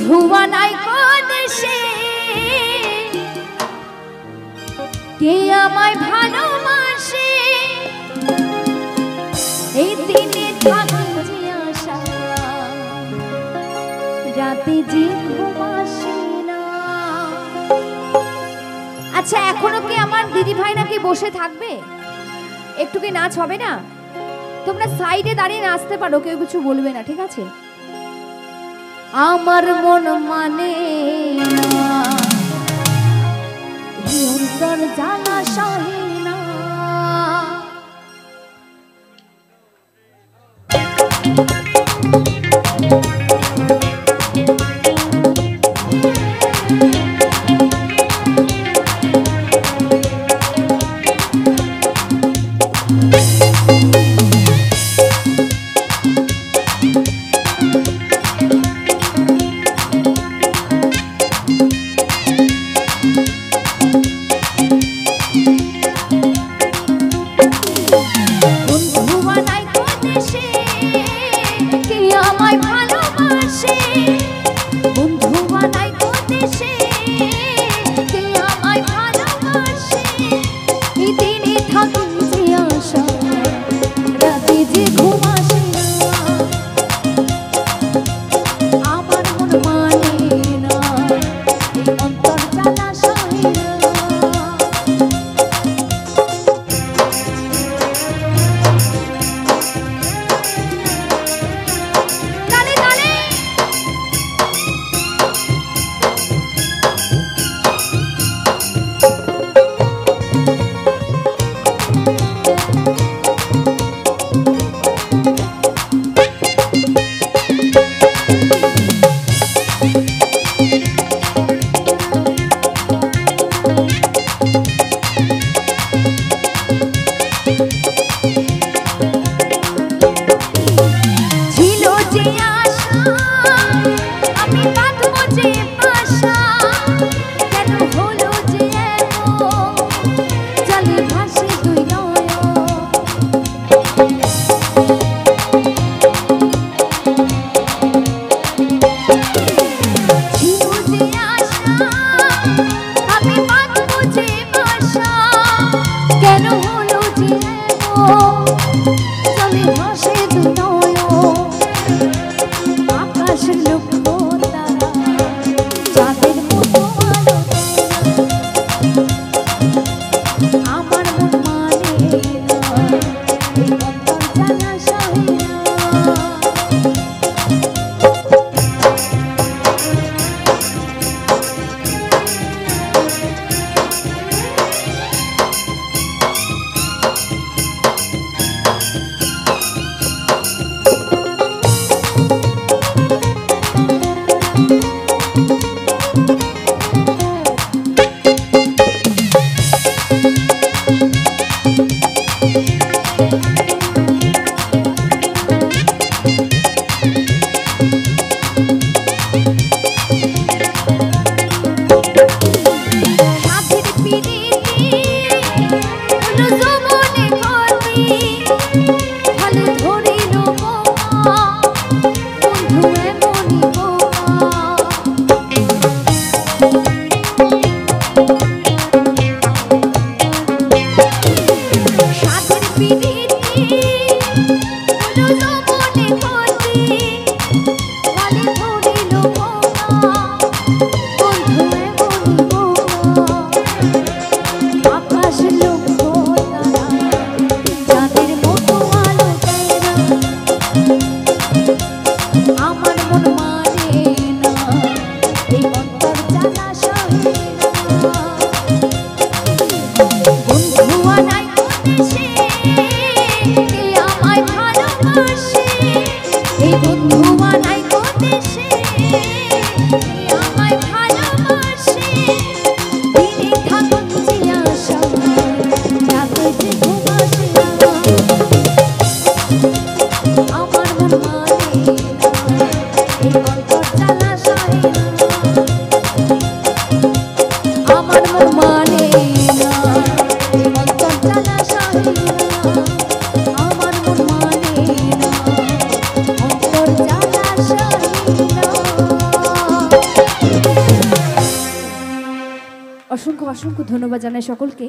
বন্ধু বানাই দেশে কে আমায় ভালোবাসে এই দিনে থাকে যে আশা রাতে যে ঘুম আসে না। আচ্ছা এখনো কি আমার দিদি ভাই নাকি বসে থাকবে? একটু কি নাচ হবে না? তোমরা সাইডে দাঁড়িয়ে নাচতে পারো, কেউ কিছু বলবে না, ঠিক আছে? আমার মন মানে না অন্তর জ্বালা সহে না। অসংখ্য অসংখ্য ধন্যবাদ জানাই সকলকে।